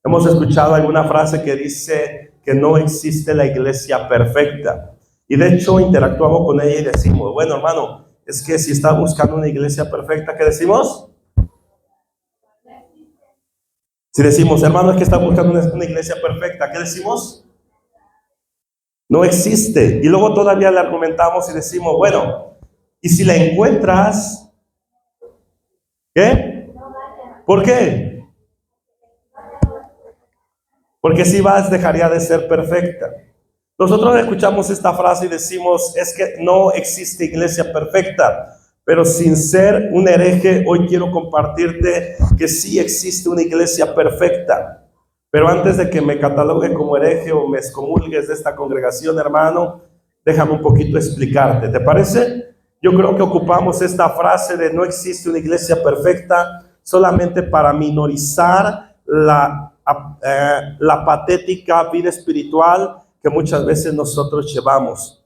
Hemos escuchado alguna frase que dice que no existe la iglesia perfecta. Y de hecho interactuamos con ella y decimos, bueno, hermano, es que si está buscando una iglesia perfecta, ¿qué decimos? Si decimos, hermano, es que está buscando una iglesia perfecta, ¿qué decimos? No existe. Y luego todavía le argumentamos y decimos, bueno, y si la encuentras, ¿qué? ¿Por qué? Porque si vas, dejaría de ser perfecta. Nosotros escuchamos esta frase y decimos, es que no existe iglesia perfecta, pero sin ser un hereje, hoy quiero compartirte que sí existe una iglesia perfecta. Pero antes de que me catalogue como hereje o me excomulgues de esta congregación, hermano, déjame un poquito explicarte, ¿te parece? Yo creo que ocupamos esta frase de no existe una iglesia perfecta solamente para minorizar la patética vida espiritual que muchas veces nosotros llevamos.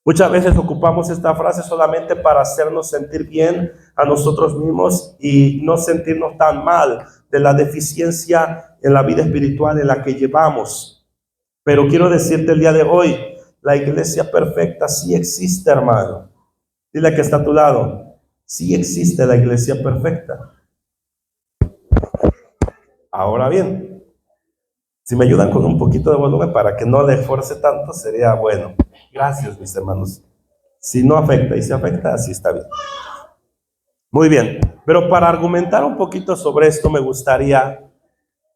Muchas veces ocupamos esta frase solamente para hacernos sentir bien a nosotros mismos y no sentirnos tan mal de la deficiencia en la vida espiritual en la que llevamos. Pero quiero decirte el día de hoy, la iglesia perfecta sí existe, hermano. Dile que está a tu lado, sí existe la iglesia perfecta. Ahora bien, si me ayudan con un poquito de volumen para que no le esforce tanto, sería bueno. Gracias, mis hermanos. Si no afecta y si afecta, así está bien. Muy bien, pero para argumentar un poquito sobre esto, me gustaría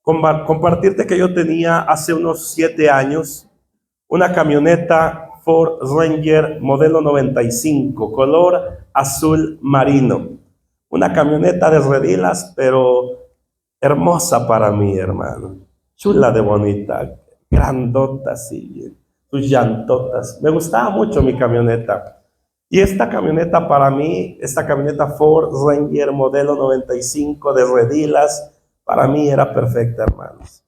compartirte que yo tenía hace unos 7 años una camioneta Ford Ranger modelo 95, color azul marino. Una camioneta de redilas, pero hermosa para mí, hermano. Chula de bonita, grandota así, sus llantotas. Me gustaba mucho mi camioneta. Y esta camioneta para mí, esta camioneta Ford Ranger modelo 95 de redilas, para mí era perfecta, hermanos.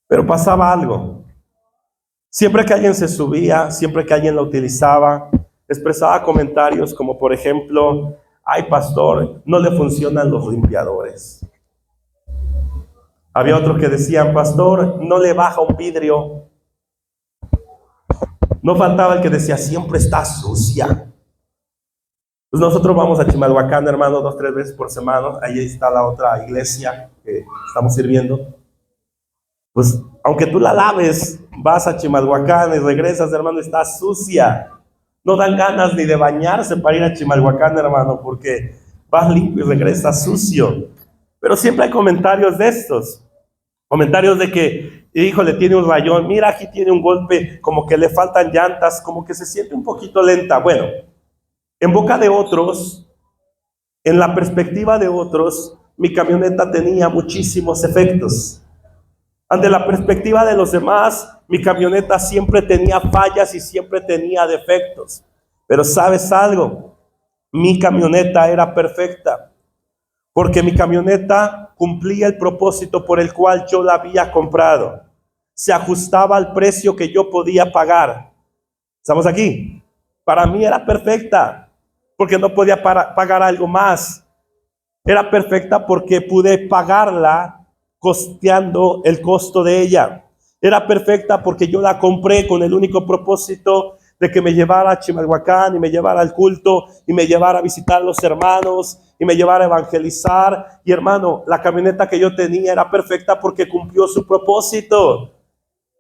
Pero pasaba algo. Siempre que alguien se subía, siempre que alguien la utilizaba, expresaba comentarios como por ejemplo, ay pastor, no le funcionan los limpiadores. Había otros que decían, pastor, no le baja un vidrio. No faltaba el que decía, siempre está sucia. Pues nosotros vamos a Chimalhuacán, hermano, 2-3 veces por semana. Ahí está la otra iglesia que estamos sirviendo. Pues aunque tú la laves, vas a Chimalhuacán y regresas, hermano, está sucia. No dan ganas ni de bañarse para ir a Chimalhuacán, hermano, porque vas limpio y regresas sucio. Pero siempre hay comentarios de estos. Comentarios de que, híjole, tiene un rayón, mira, aquí tiene un golpe, como que le faltan llantas, como que se siente un poquito lenta. Bueno, en boca de otros, en la perspectiva de otros, mi camioneta tenía muchísimos efectos. Ante la perspectiva de los demás, mi camioneta siempre tenía fallas y siempre tenía defectos. Pero ¿sabes algo? Mi camioneta era perfecta, porque mi camioneta cumplía el propósito por el cual yo la había comprado. Se ajustaba al precio que yo podía pagar. ¿Estamos aquí? Para mí era perfecta, porque no podía pagar algo más. Era perfecta porque pude pagarla costeando el costo de ella. Era perfecta porque yo la compré con el único propósito de que me llevara a Chimalhuacán y me llevara al culto y me llevara a visitar a los hermanos y me llevara a evangelizar. Y hermano, la camioneta que yo tenía era perfecta porque cumplió su propósito.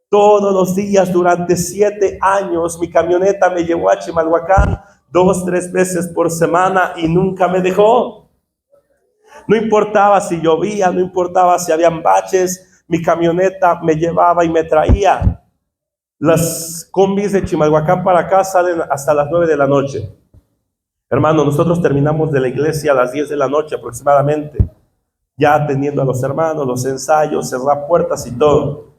Todos los días durante 7 años mi camioneta me llevó a Chimalhuacán 2-3 veces por semana y nunca me dejó. No importaba si llovía, no importaba si habían baches, mi camioneta me llevaba y me traía. Las combis de Chimalhuacán para acá salen hasta las 9 de la noche. Hermano, nosotros terminamos de la iglesia a las 10 de la noche aproximadamente, ya atendiendo a los hermanos, los ensayos, cerrar puertas y todo.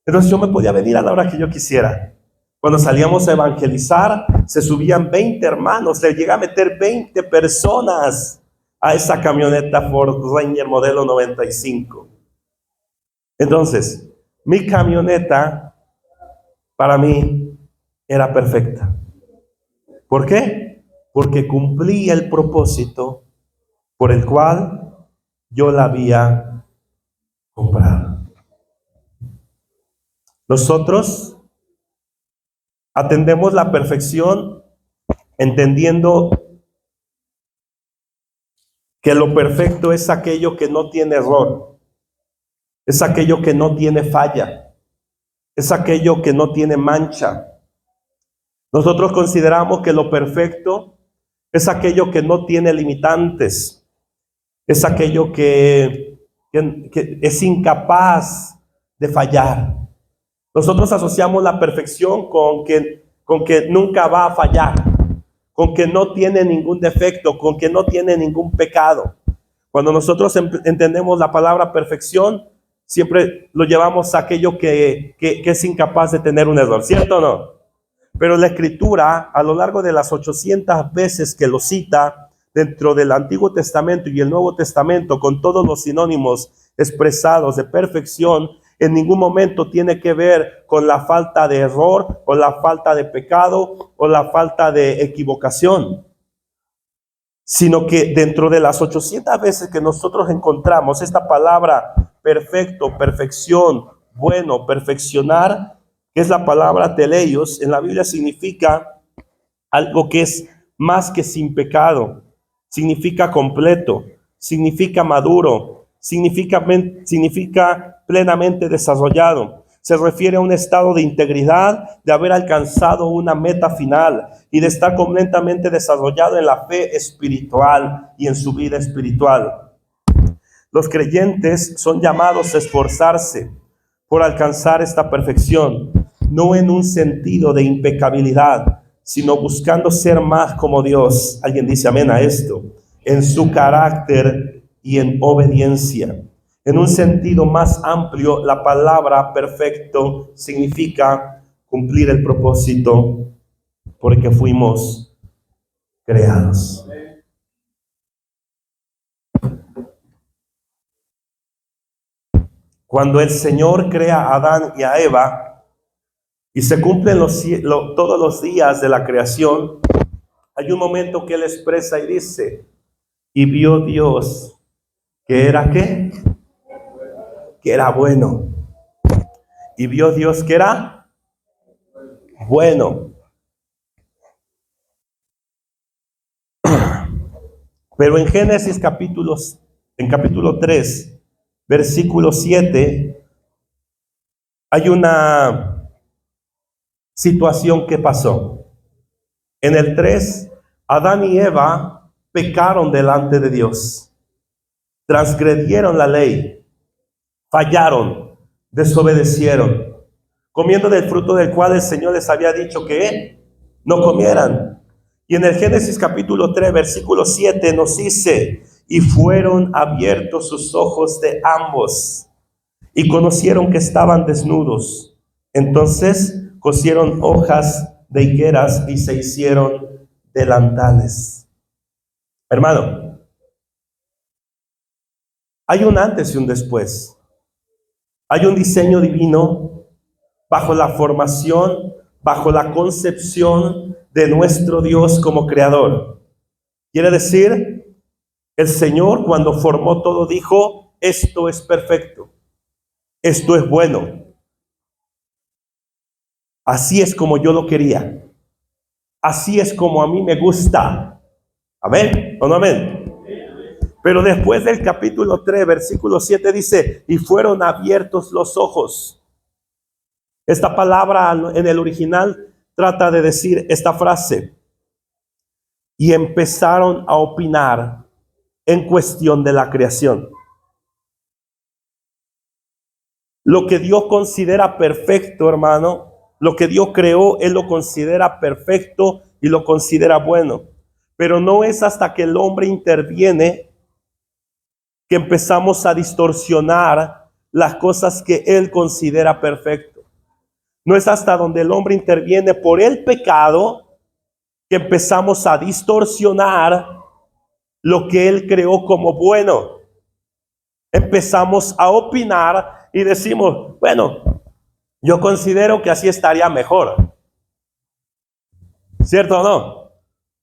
Entonces yo me podía venir a la hora que yo quisiera. Cuando salíamos a evangelizar, se subían 20 hermanos, le llegué a meter 20 personas a esa camioneta Ford Ranger modelo 95. Entonces, mi camioneta para mí era perfecta. ¿Por qué? Porque cumplía el propósito por el cual yo la había comprado. Nosotros atendemos la perfección entendiendo que lo perfecto es aquello que no tiene error, es aquello que no tiene falla, es aquello que no tiene mancha. Nosotros consideramos que lo perfecto es aquello que no tiene limitantes, es aquello que es incapaz de fallar. Nosotros asociamos la perfección con que nunca va a fallar, con que no tiene ningún defecto, con que no tiene ningún pecado. Cuando nosotros entendemos la palabra perfección, siempre lo llevamos a aquello que es incapaz de tener un error, ¿cierto o no? Pero la Escritura, a lo largo de las 800 veces que lo cita dentro del Antiguo Testamento y el Nuevo Testamento, con todos los sinónimos expresados de perfección, en ningún momento tiene que ver con la falta de error o la falta de pecado o la falta de equivocación, sino que dentro de las 800 veces que nosotros encontramos esta palabra perfecto, perfección, bueno, perfeccionar, que es la palabra teleios, en la Biblia significa algo que es más que sin pecado, significa completo, significa maduro, significa plenamente desarrollado. Se refiere a un estado de integridad, de haber alcanzado una meta final y de estar completamente desarrollado en la fe espiritual y en su vida espiritual. Los creyentes son llamados a esforzarse por alcanzar esta perfección, no en un sentido de impecabilidad, sino buscando ser más como Dios. Alguien dice amén a esto, en su carácter y en obediencia. En un sentido más amplio, la palabra perfecto significa cumplir el propósito porque fuimos creados. Cuando el Señor crea a Adán y a Eva y se cumplen todos los días de la creación, hay un momento que Él expresa y dice, y vio Dios que era ¿qué? Que era bueno. Y vio Dios que era bueno. Pero en Génesis capítulo 3, versículo 7, hay una situación que pasó. En el 3, Adán y Eva pecaron delante de Dios, transgredieron la ley, fallaron, desobedecieron, comiendo del fruto del cual el Señor les había dicho que no comieran. Y en el Génesis capítulo 3, versículo 7 nos dice, y fueron abiertos sus ojos de ambos, y conocieron que estaban desnudos. Entonces cosieron hojas de higueras y se hicieron delantales. Hermano, hay un antes y un después. Hay un diseño divino bajo la formación, bajo la concepción de nuestro Dios como creador. Quiere decir, el Señor cuando formó todo dijo, esto es perfecto, esto es bueno. Así es como yo lo quería. Así es como a mí me gusta. ¿Amén o no amén? Pero después del capítulo 3, versículo 7 dice, y fueron abiertos los ojos. Esta palabra en el original trata de decir esta frase. Y empezaron a opinar en cuestión de la creación. Lo que Dios considera perfecto, hermano, lo que Dios creó, Él lo considera perfecto y lo considera bueno. Pero no es hasta que el hombre interviene que empezamos a distorsionar las cosas que Él considera perfecto. No es hasta donde el hombre interviene por el pecado que empezamos a distorsionar lo que Él creó como bueno. Empezamos a opinar y decimos, bueno, yo considero que así estaría mejor. ¿Cierto o no?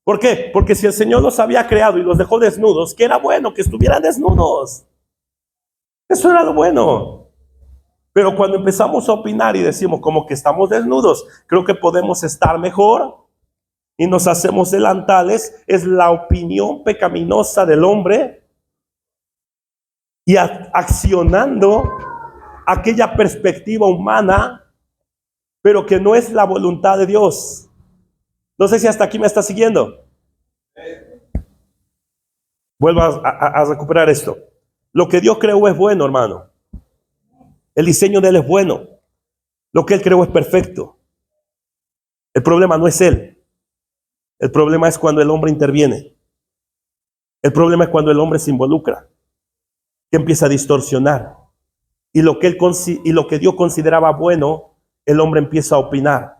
¿Por qué? Porque si el Señor los había creado y los dejó desnudos, que era bueno que estuvieran desnudos. Eso era lo bueno. Pero cuando empezamos a opinar y decimos como que estamos desnudos, creo que podemos estar mejor y nos hacemos delantales, es la opinión pecaminosa del hombre y accionando aquella perspectiva humana, pero que no es la voluntad de Dios. No sé si hasta aquí me está siguiendo. Vuelvo a recuperar esto. Lo que Dios creó es bueno, hermano. El diseño de Él es bueno. Lo que Él creó es perfecto. El problema no es Él. El problema es cuando el hombre interviene. El problema es cuando el hombre se involucra, que empieza a distorsionar. Y lo que Dios consideraba bueno, el hombre empieza a opinar.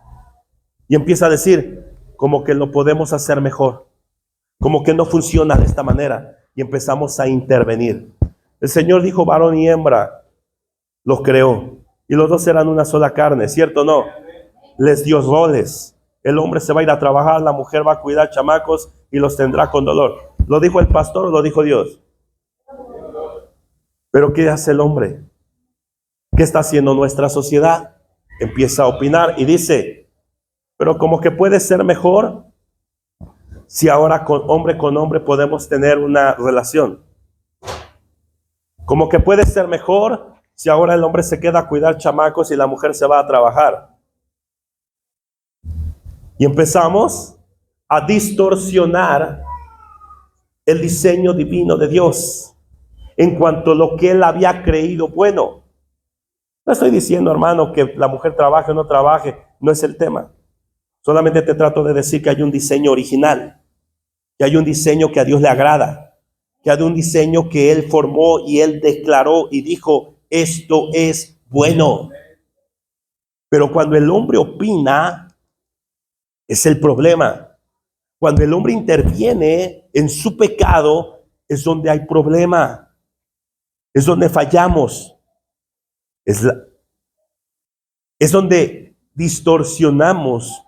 Y empieza a decir, como que lo podemos hacer mejor. Como que no funciona de esta manera. Y empezamos a intervenir. El Señor dijo, varón y hembra los creó. Y los dos eran una sola carne, ¿cierto o no? Les dio roles. El hombre se va a ir a trabajar, la mujer va a cuidar chamacos y los tendrá con dolor. ¿Lo dijo el pastor o lo dijo Dios? Pero ¿qué hace el hombre? ¿Qué está haciendo nuestra sociedad? Empieza a opinar y dice, pero como que puede ser mejor si ahora con hombre podemos tener una relación. Como que puede ser mejor si ahora el hombre se queda a cuidar chamacos y la mujer se va a trabajar. Y empezamos a distorsionar el diseño divino de Dios en cuanto a lo que Él había creído bueno. No estoy diciendo, hermano, que la mujer trabaje o no trabaje, no es el tema. Solamente te trato de decir que hay un diseño original, que hay un diseño que a Dios le agrada, que hay un diseño que Él formó y Él declaró y dijo, esto es bueno. Pero cuando el hombre opina, es el problema. Cuando el hombre interviene en su pecado, es donde hay problema. Es donde fallamos. Es donde distorsionamos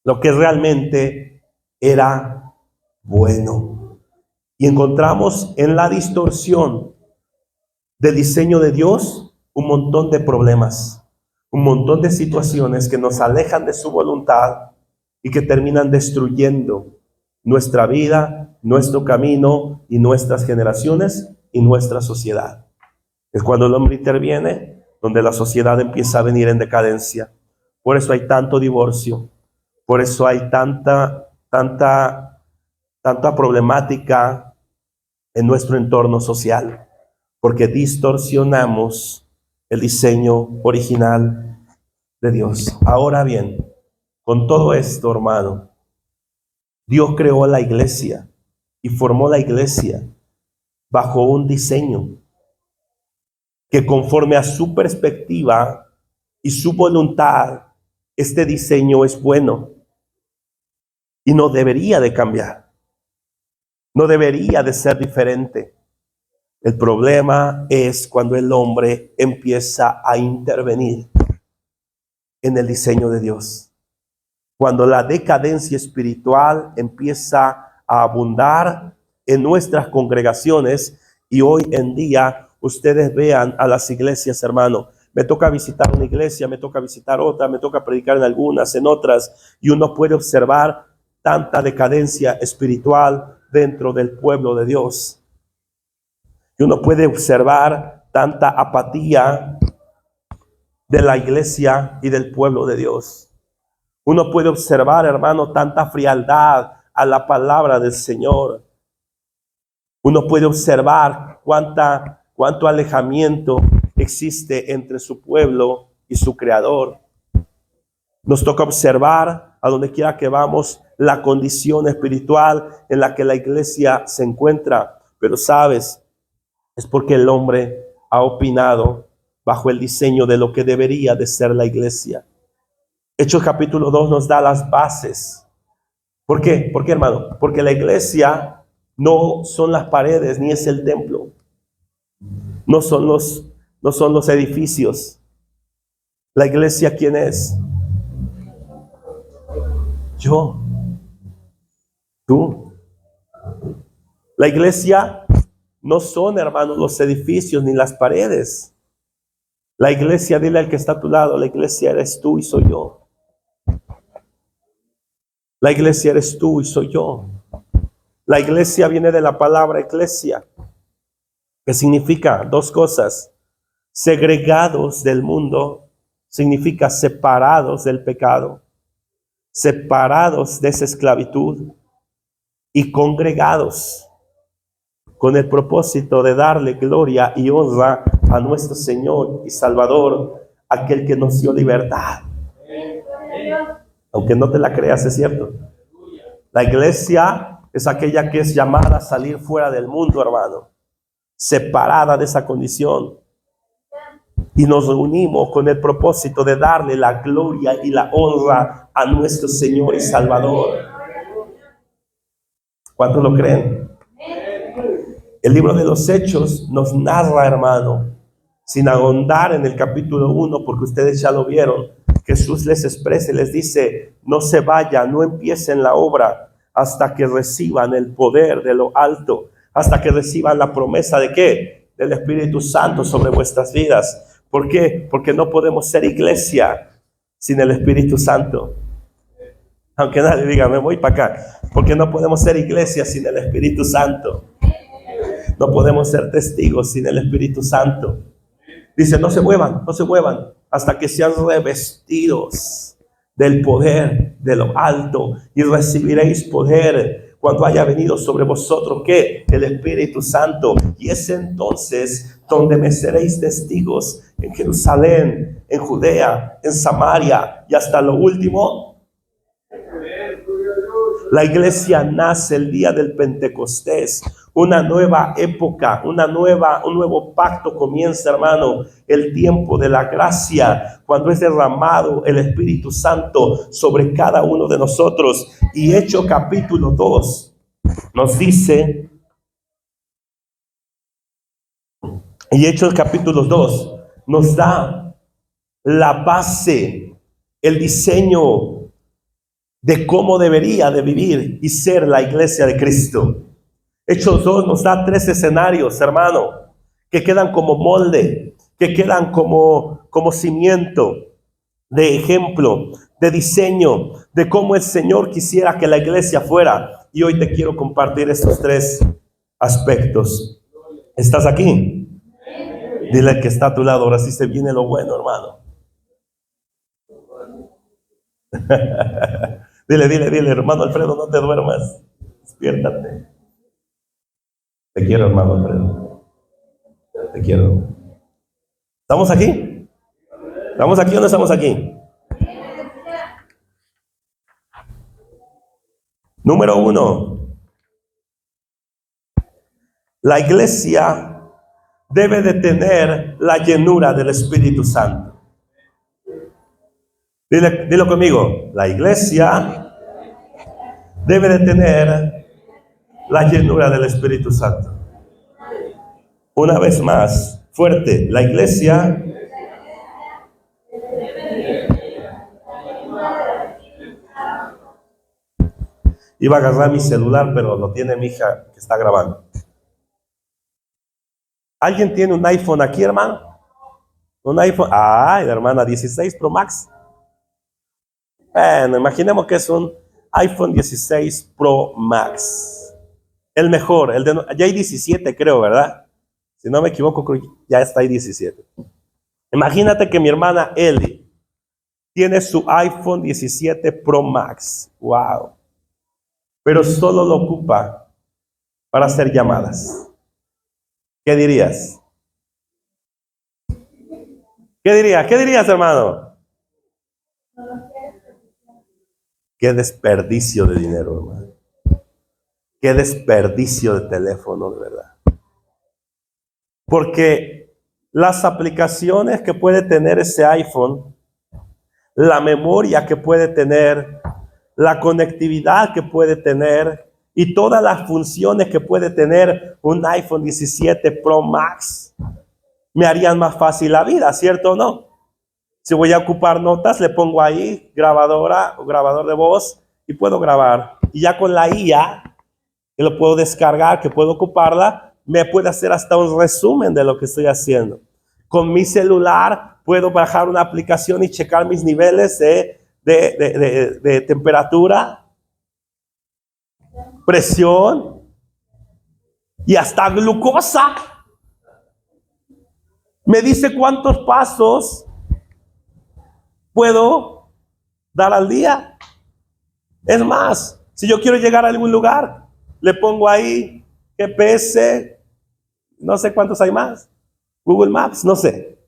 lo que realmente era bueno. Y encontramos en la distorsión del diseño de Dios un montón de problemas, un montón de situaciones que nos alejan de su voluntad y que terminan destruyendo nuestra vida, nuestro camino y nuestras generaciones y nuestra sociedad. Es cuando el hombre interviene, donde la sociedad empieza a venir en decadencia. Por eso hay tanto divorcio, por eso hay tanta problemática en nuestro entorno social, porque distorsionamos el diseño original de Dios. Ahora bien, con todo esto, hermano, Dios creó la iglesia y formó la iglesia bajo un diseño que conforme a su perspectiva y su voluntad, este diseño es bueno y no debería de cambiar, no debería de ser diferente. El problema es cuando el hombre empieza a intervenir en el diseño de Dios. Cuando la decadencia espiritual empieza a abundar en nuestras congregaciones y hoy en día ustedes vean a las iglesias, hermano. Me toca visitar una iglesia, me toca visitar otra, me toca predicar en algunas, en otras, y uno puede observar tanta decadencia espiritual dentro del pueblo de Dios. Y uno puede observar tanta apatía de la iglesia y del pueblo de Dios. Uno puede observar, hermano, tanta frialdad a la palabra del Señor. Uno puede observar cuánto alejamiento existe entre su pueblo y su Creador. Nos toca observar a donde quiera que vamos la condición espiritual en la que la iglesia se encuentra. Pero sabes, es porque el hombre ha opinado bajo el diseño de lo que debería de ser la iglesia. Hechos capítulo 2 nos da las bases. ¿Por qué? ¿Por qué, hermano? Porque la iglesia no son las paredes ni es el templo. No son los edificios. La iglesia, ¿quién es? Yo. Tú. La iglesia no son, hermanos, los edificios ni las paredes. La iglesia, dile al que está a tu lado, la iglesia eres tú y soy yo. La iglesia eres tú y soy yo. La iglesia viene de la palabra eclesia, que significa dos cosas. Segregados del mundo, significa separados del pecado, separados de esa esclavitud y congregados con el propósito de darle gloria y honra a nuestro Señor y Salvador, aquel que nos dio libertad. Aunque no te la creas, es cierto. La iglesia es aquella que es llamada a salir fuera del mundo, hermano, separada de esa condición. Y nos reunimos con el propósito de darle la gloria y la honra a nuestro Señor y Salvador. ¿Cuántos lo creen? El libro de los Hechos nos narra, hermano, sin ahondar en el capítulo 1, porque ustedes ya lo vieron, Jesús les expresa y les dice, no se vayan, no empiecen la obra hasta que reciban el poder de lo alto, hasta que reciban la promesa de ¿qué? Del Espíritu Santo sobre vuestras vidas. ¿Por qué? Porque no podemos ser iglesia sin el Espíritu Santo. Aunque nadie diga, me voy para acá. Porque no podemos ser iglesia sin el Espíritu Santo. No podemos ser testigos sin el Espíritu Santo. Dice, no se muevan hasta que sean revestidos del poder de lo alto y recibiréis poder cuando haya venido sobre vosotros, ¿qué? El Espíritu Santo. Y es entonces donde me seréis testigos en Jerusalén, en Judea, en Samaria y hasta lo último. La iglesia nace el día del Pentecostés. Una nueva época, un nuevo pacto comienza, hermano. El tiempo de la gracia, cuando es derramado el Espíritu Santo sobre cada uno de nosotros. Y Hechos capítulo 2 nos dice, y Hechos capítulo 2 nos da la base, el diseño de cómo debería de vivir y ser la iglesia de Cristo. Hechos 2 nos da 3 escenarios, hermano, que quedan como molde, que quedan como cimiento, de ejemplo, de diseño, de cómo el Señor quisiera que la iglesia fuera. Y hoy te quiero compartir estos 3 aspectos. ¿Estás aquí? Dile al que está a tu lado, ahora sí se viene lo bueno, hermano. Dile, hermano Alfredo, no te duermas. Despiértate. Te quiero, hermano Alfredo. Te quiero. ¿Estamos aquí? ¿Estamos aquí o no estamos aquí? Número 1. La iglesia debe de tener la llenura del Espíritu Santo. Dilo conmigo. La iglesia debe de tener la llenura del Espíritu Santo. Una vez más, fuerte. La iglesia iba a agarrar mi celular, pero lo tiene mi hija que está grabando. ¿Alguien tiene un iPhone aquí, hermano? Un iPhone. Ay, hermana, 16 Pro Max. Bueno, imaginemos que es un iPhone 16 Pro Max. El mejor, ya hay 17 creo, ¿verdad? Si no me equivoco, creo que ya está ahí 17. Imagínate que mi hermana Eli tiene su iPhone 17 Pro Max. Wow. Pero solo lo ocupa para hacer llamadas. ¿Qué dirías? ¿Qué dirías, hermano? Qué desperdicio de dinero, hermano. Qué desperdicio de teléfono, de verdad. Porque las aplicaciones que puede tener ese iPhone, la memoria que puede tener, la conectividad que puede tener y todas las funciones que puede tener un iPhone 17 Pro Max me harían más fácil la vida, ¿cierto o no? Si voy a ocupar notas, le pongo ahí grabadora o grabador de voz y puedo grabar. Y ya con la IA, que lo puedo descargar, que puedo ocuparla, me puede hacer hasta un resumen de lo que estoy haciendo. Con mi celular puedo bajar una aplicación y checar mis niveles de temperatura, presión y hasta glucosa. Me dice cuántos pasos puedo dar al día. Es más, si yo quiero llegar a algún lugar, le pongo ahí GPS, no sé cuántos hay más, Google Maps, no sé.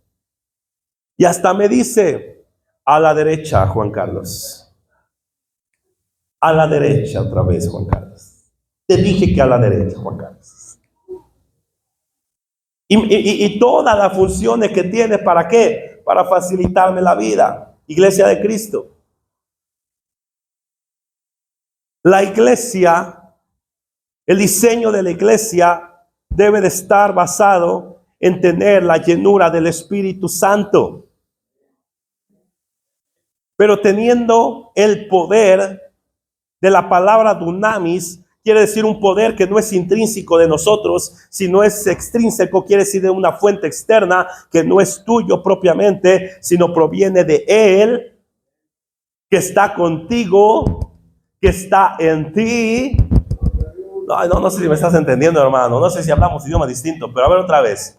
Y hasta me dice, a la derecha, Juan Carlos. A la derecha otra vez, Juan Carlos. Te dije que a la derecha, Juan Carlos. Y todas las funciones que tiene, ¿para qué? Para facilitarme la vida. Iglesia de Cristo. La iglesia, el diseño de la iglesia debe de estar basado en tener la llenura del Espíritu Santo. Pero teniendo el poder de la palabra dunamis, quiere decir un poder que no es intrínseco de nosotros, sino es extrínseco, quiere decir de una fuente externa que no es tuyo propiamente, sino proviene de Él, que está contigo, que está en ti. No sé si me estás entendiendo, hermano. No sé si hablamos idiomas distintos, pero a ver otra vez.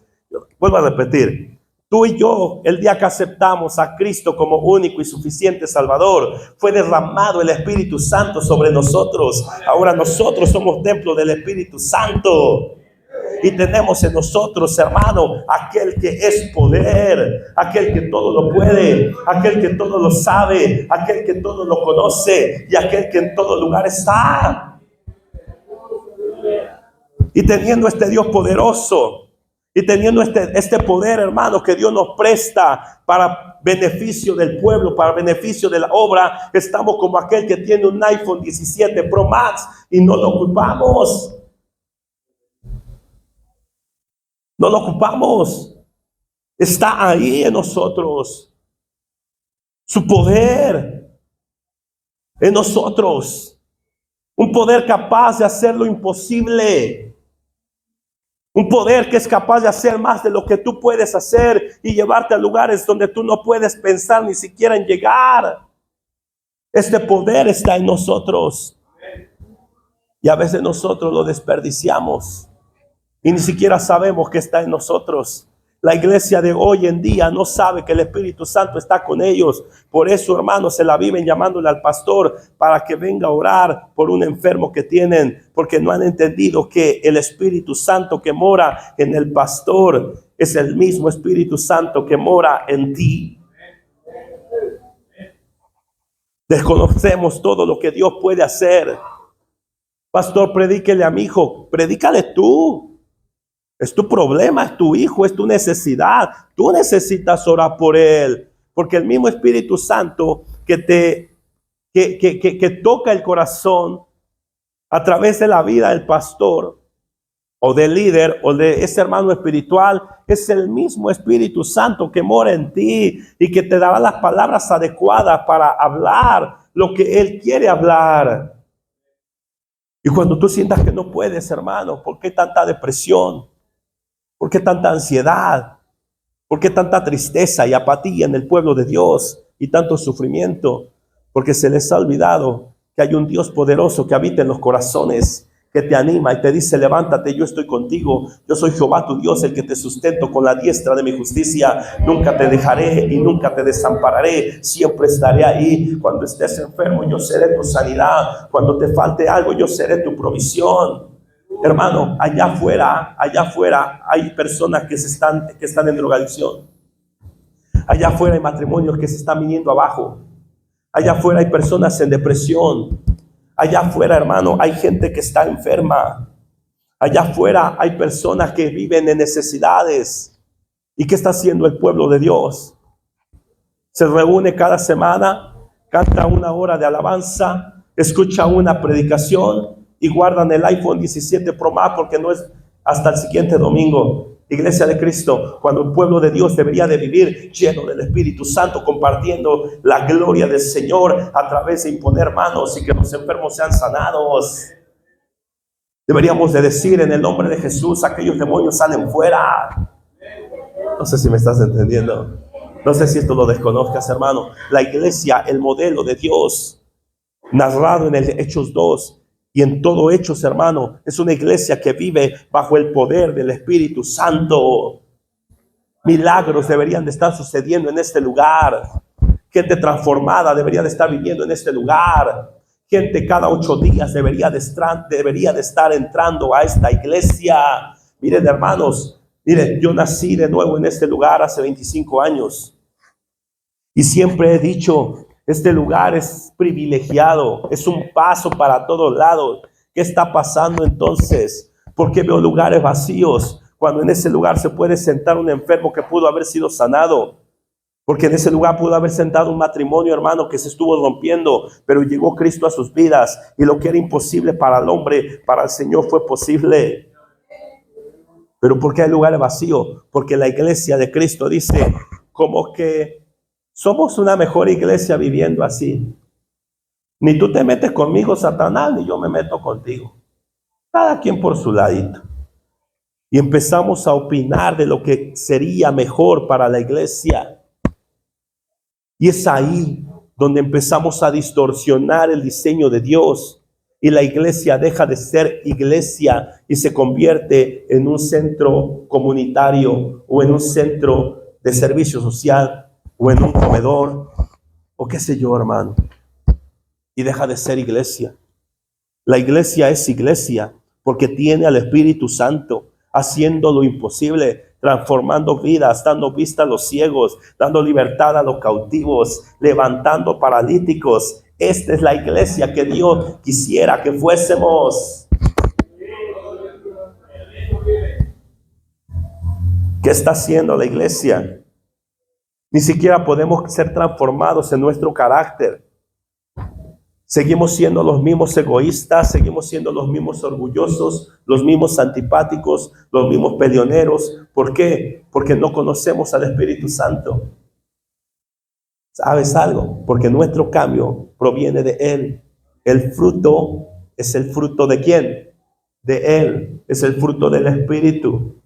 Vuelvo a repetir. Tú y yo, el día que aceptamos a Cristo como único y suficiente Salvador, fue derramado el Espíritu Santo sobre nosotros. Ahora nosotros somos templo del Espíritu Santo. Y tenemos en nosotros, hermano, aquel que es poder, aquel que todo lo puede, aquel que todo lo sabe, aquel que todo lo conoce y aquel que en todo lugar está. Y teniendo este Dios poderoso y teniendo este poder, hermano, que Dios nos presta para beneficio del pueblo, para beneficio de la obra, estamos como aquel que tiene un iPhone 17 Pro Max y no lo ocupamos. No lo ocupamos. Está ahí en nosotros. Su poder en nosotros. Un poder capaz de hacer lo imposible. Un poder que es capaz de hacer más de lo que tú puedes hacer y llevarte a lugares donde tú no puedes pensar ni siquiera en llegar. Este poder está en nosotros. Y a veces nosotros lo desperdiciamos. Y ni siquiera sabemos que está en nosotros. La iglesia de hoy en día no sabe que el Espíritu Santo está con ellos. Por eso, hermanos, se la viven llamándole al pastor para que venga a orar por un enfermo que tienen. Porque no han entendido que el Espíritu Santo que mora en el pastor es el mismo Espíritu Santo que mora en ti. Desconocemos todo lo que Dios puede hacer. Pastor, predíquele a mi hijo. Predícale tú. Es tu problema, es tu hijo, es tu necesidad. Tú necesitas orar por él. Porque el mismo Espíritu Santo que toca el corazón a través de la vida del pastor o del líder o de ese hermano espiritual, es el mismo Espíritu Santo que mora en ti y que te dará las palabras adecuadas para hablar lo que él quiere hablar. Y cuando tú sientas que no puedes, hermano, ¿por qué tanta depresión? ¿Por qué tanta ansiedad? ¿Por qué tanta tristeza y apatía en el pueblo de Dios y tanto sufrimiento? Porque se les ha olvidado que hay un Dios poderoso que habita en los corazones, que te anima y te dice: levántate, yo estoy contigo. Yo soy Jehová tu Dios, el que te sustento con la diestra de mi justicia. Nunca te dejaré y nunca te desampararé. Siempre estaré ahí. Cuando estés enfermo, yo seré tu sanidad. Cuando te falte algo, yo seré tu provisión. Hermano, allá afuera hay personas que están en drogadicción. Allá afuera hay matrimonios que se están viniendo abajo. Allá afuera hay personas en depresión. Allá afuera, hermano, hay gente que está enferma. Allá afuera hay personas que viven en necesidades. ¿Y qué está haciendo el pueblo de Dios? Se reúne cada semana, canta una hora de alabanza, escucha una predicación y guardan el iPhone 17 Pro Max porque no es hasta el siguiente domingo. Iglesia de Cristo, cuando el pueblo de Dios debería de vivir lleno del Espíritu Santo, compartiendo la gloria del Señor a través de imponer manos y que los enfermos sean sanados. Deberíamos de decir: en el nombre de Jesús, aquellos demonios salen fuera. No sé si me estás entendiendo. No sé si esto lo desconozcas, hermano. La iglesia, el modelo de Dios, narrado en el Hechos 2 y en todo Hechos, hermano, es una iglesia que vive bajo el poder del Espíritu Santo. Milagros deberían de estar sucediendo en este lugar. Gente transformada debería de estar viviendo en este lugar. Gente cada 8 días debería de estar entrando a esta iglesia. Miren, hermanos, miren, yo nací de nuevo en este lugar hace 25 años. Y siempre he dicho, este lugar es privilegiado, es un paso para todos lados. ¿Qué está pasando entonces? ¿Por qué veo lugares vacíos cuando en ese lugar se puede sentar un enfermo que pudo haber sido sanado? Porque en ese lugar pudo haber sentado un matrimonio, hermano, que se estuvo rompiendo, pero llegó Cristo a sus vidas y lo que era imposible para el hombre, para el Señor fue posible. Pero ¿por qué hay lugares vacíos? Porque la iglesia de Cristo dice como que somos una mejor iglesia viviendo así. Ni tú te metes conmigo, Satanás, ni yo me meto contigo. Cada quien por su ladito. Y empezamos a opinar de lo que sería mejor para la iglesia. Y es ahí donde empezamos a distorsionar el diseño de Dios. Y la iglesia deja de ser iglesia y se convierte en un centro comunitario o en un centro de servicio social o en un comedor o qué sé yo, hermano. Y deja de ser iglesia. La iglesia es iglesia porque tiene al Espíritu Santo haciendo lo imposible, transformando vidas, dando vista a los ciegos, dando libertad a los cautivos, levantando paralíticos. Esta es la iglesia que Dios quisiera que fuésemos. ¿Qué está haciendo la iglesia? Ni siquiera podemos ser transformados en nuestro carácter. Seguimos siendo los mismos egoístas, seguimos siendo los mismos orgullosos, los mismos antipáticos, los mismos peleoneros. ¿Por qué? Porque no conocemos al Espíritu Santo. ¿Sabes algo? Porque nuestro cambio proviene de Él. El fruto es el fruto ¿de quién? De Él. Es el fruto del Espíritu.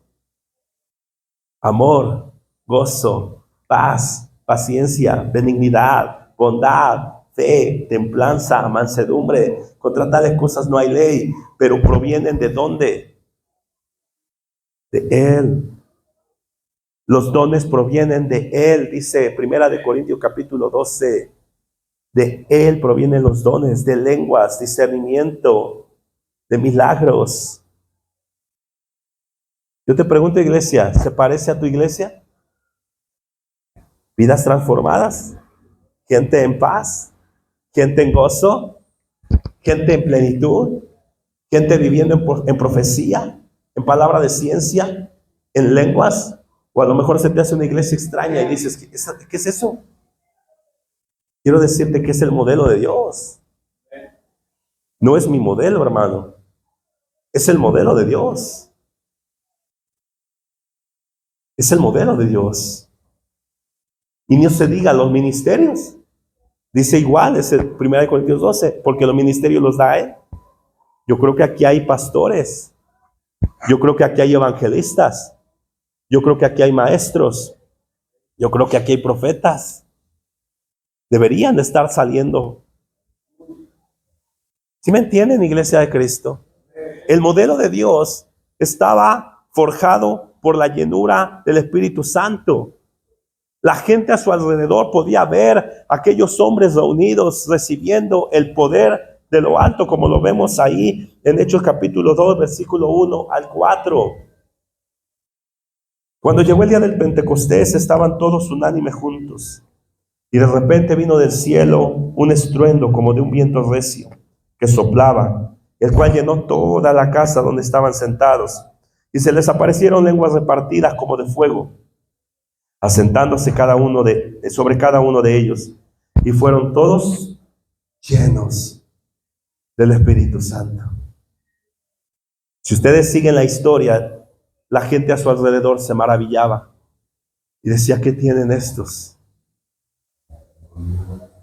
Amor, gozo, paz, paciencia, benignidad, bondad, fe, templanza, mansedumbre. Contra tales cosas no hay ley, pero provienen ¿de dónde? De Él. Los dones provienen de Él, dice Primera de Corintios capítulo 12. De Él provienen los dones, de lenguas, discernimiento, de milagros. Yo te pregunto, iglesia, ¿se parece a tu iglesia? Vidas transformadas, gente en paz, gente en gozo, gente en plenitud, gente viviendo en profecía, en palabra de ciencia, en lenguas. O a lo mejor se te hace una iglesia extraña y dices, ¿qué es eso? Quiero decirte que es el modelo de Dios. No es mi modelo, hermano. Es el modelo de Dios. Es el modelo de Dios. Y no se diga los ministerios. Dice igual, es el 1 Corintios 12, porque los ministerios los da Él. Yo creo que aquí hay pastores. Yo creo que aquí hay evangelistas. Yo creo que aquí hay maestros. Yo creo que aquí hay profetas. Deberían de estar saliendo. ¿Sí me entienden, iglesia de Cristo? El modelo de Dios estaba forjado por la llenura del Espíritu Santo. La gente a su alrededor podía ver a aquellos hombres reunidos recibiendo el poder de lo alto, como lo vemos ahí en Hechos capítulo 2, versículo 1 al 4. Cuando llegó el día del Pentecostés, estaban todos unánimes juntos. Y de repente vino del cielo un estruendo como de un viento recio que soplaba, el cual llenó toda la casa donde estaban sentados. Y se les aparecieron lenguas repartidas como de fuego, asentándose sobre cada uno de ellos. Y fueron todos llenos del Espíritu Santo. Si ustedes siguen la historia, la gente a su alrededor se maravillaba y decía, ¿qué tienen estos?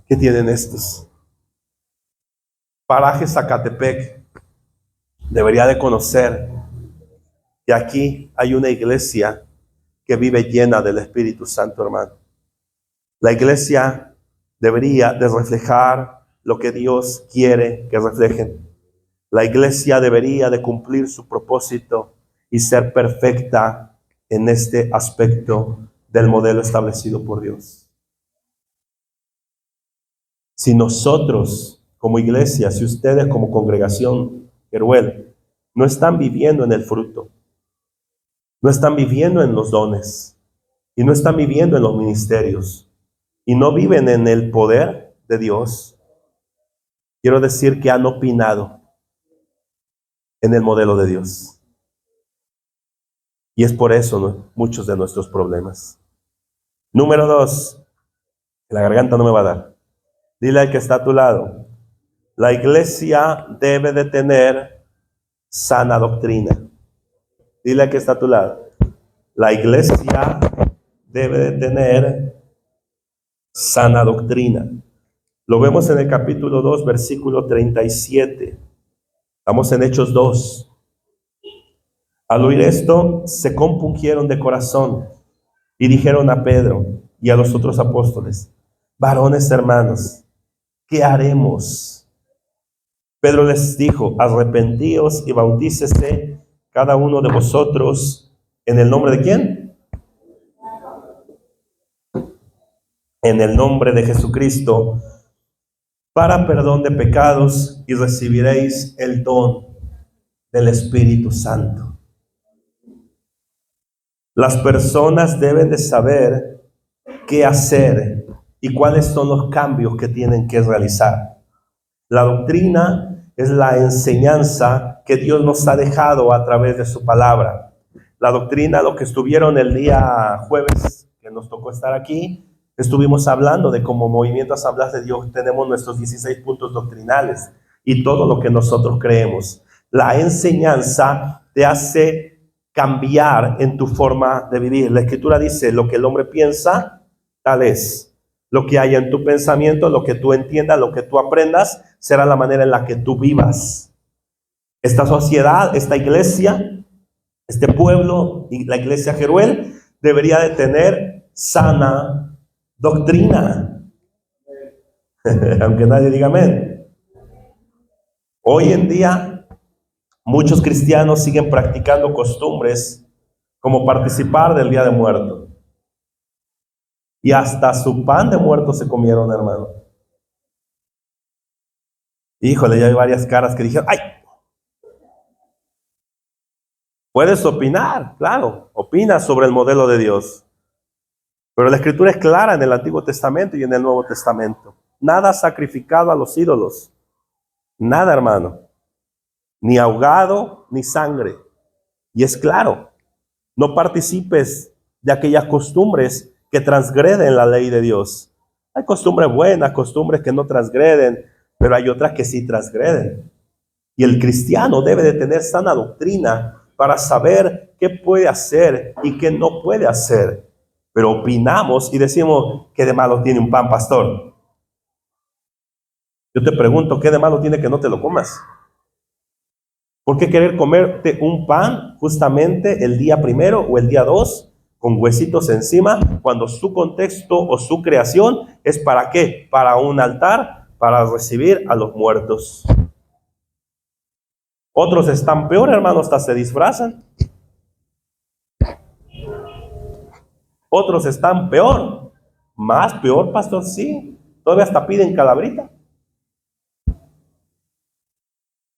¿Qué tienen estos? Paraje Zacatepec debería de conocer que aquí hay una iglesia que vive llena del Espíritu Santo, hermano. La iglesia debería de reflejar lo que Dios quiere que reflejen. La iglesia debería de cumplir su propósito y ser perfecta en este aspecto del modelo establecido por Dios. Si nosotros como iglesia, si ustedes como congregación Jeruel no están viviendo en el fruto, no están viviendo en los dones y no están viviendo en los ministerios y no viven en el poder de Dios, quiero decir que han opinado en el modelo de Dios. Y es por eso, ¿no?, muchos de nuestros problemas. Número 2, la garganta no me va a dar. Dile al que está a tu lado, la iglesia debe de tener sana doctrina. Dile al que está a tu lado, la iglesia debe de tener sana doctrina. Lo vemos en el capítulo 2, versículo 37. Estamos en Hechos 2. Al oír esto, se compungieron de corazón y dijeron a Pedro y a los otros apóstoles, varones hermanos, ¿qué haremos? Pedro les dijo, arrepentíos y bautícese cada uno de vosotros en el nombre de ¿quién? En el nombre de Jesucristo, para perdón de pecados, y recibiréis el don del Espíritu Santo. Las personas deben de saber qué hacer y cuáles son los cambios que tienen que realizar. La doctrina es la enseñanza que Dios nos ha dejado a través de su palabra. La doctrina, lo que estuvieron el día jueves, que nos tocó estar aquí, estuvimos hablando de cómo Movimiento Asambleas de Dios tenemos nuestros 16 puntos doctrinales y todo lo que nosotros creemos. La enseñanza te hace cambiar en tu forma de vivir. La Escritura dice, lo que el hombre piensa, tal es. Lo que haya en tu pensamiento, lo que tú entiendas, lo que tú aprendas, será la manera en la que tú vivas. Esta sociedad, esta iglesia, este pueblo y la iglesia Jeruel debería de tener sana doctrina. Aunque nadie diga amén. Hoy en día, muchos cristianos siguen practicando costumbres como participar del Día de Muertos. Y hasta su pan de muerto se comieron, hermano. Híjole, ya hay varias caras que dijeron, ¡ay! Puedes opinar, claro, opina sobre el modelo de Dios. Pero la Escritura es clara en el Antiguo Testamento y en el Nuevo Testamento. Nada sacrificado a los ídolos. Nada, hermano. Ni ahogado, ni sangre. Y es claro, no participes de aquellas costumbres que transgreden la ley de Dios. Hay costumbres buenas, costumbres que no transgreden, pero hay otras que sí transgreden. Y el cristiano debe de tener sana doctrina para saber qué puede hacer y qué no puede hacer. Pero opinamos y decimos, ¿qué de malo tiene un pan, pastor? Yo te pregunto, ¿qué de malo tiene que no te lo comas? ¿Por qué querer comerte un pan justamente el día 1 o el día 2 con huesitos encima, cuando su contexto o su creación es para qué? Para un altar, para recibir a los muertos. Otros están peor, hermanos, hasta se disfrazan. Otros están peor, más peor, pastor, sí. Todavía hasta piden calabrita.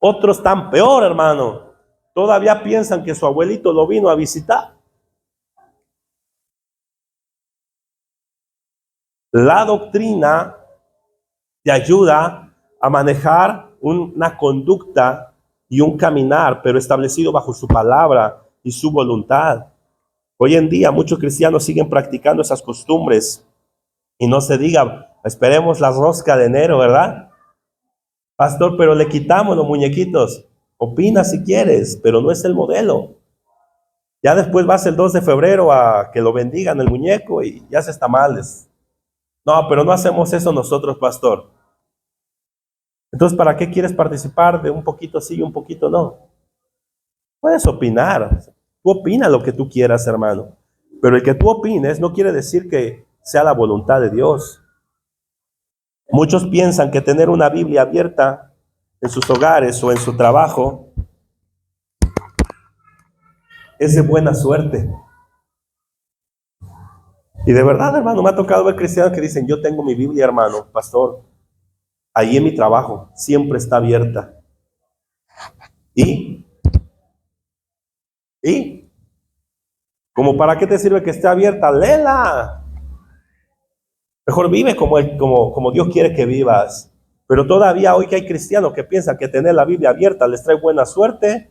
Otros están peor, hermano. Todavía piensan que su abuelito lo vino a visitar. La doctrina te ayuda a manejar una conducta y un caminar, pero establecido bajo su palabra y su voluntad. Hoy en día muchos cristianos siguen practicando esas costumbres y no se diga, esperemos la rosca de enero, ¿verdad? Pastor, pero le quitamos los muñequitos. Opina si quieres, pero no es el modelo. Ya después vas el 2 de febrero a que lo bendigan el muñeco y ya haces tamales. No, pero no hacemos eso nosotros, pastor. Entonces, ¿para qué quieres participar de un poquito sí y un poquito no? Puedes opinar. Tú opina lo que tú quieras, hermano. Pero el que tú opines no quiere decir que sea la voluntad de Dios. Muchos piensan que tener una Biblia abierta en sus hogares o en su trabajo es de buena suerte. Y de verdad, hermano, me ha tocado ver cristianos que dicen, yo tengo mi Biblia, hermano, pastor, ahí en mi trabajo, siempre está abierta. ¿Y? ¿Como para qué te sirve que esté abierta? Léela. Mejor vive como Dios quiere que vivas. Pero todavía hoy que hay cristianos que piensan que tener la Biblia abierta les trae buena suerte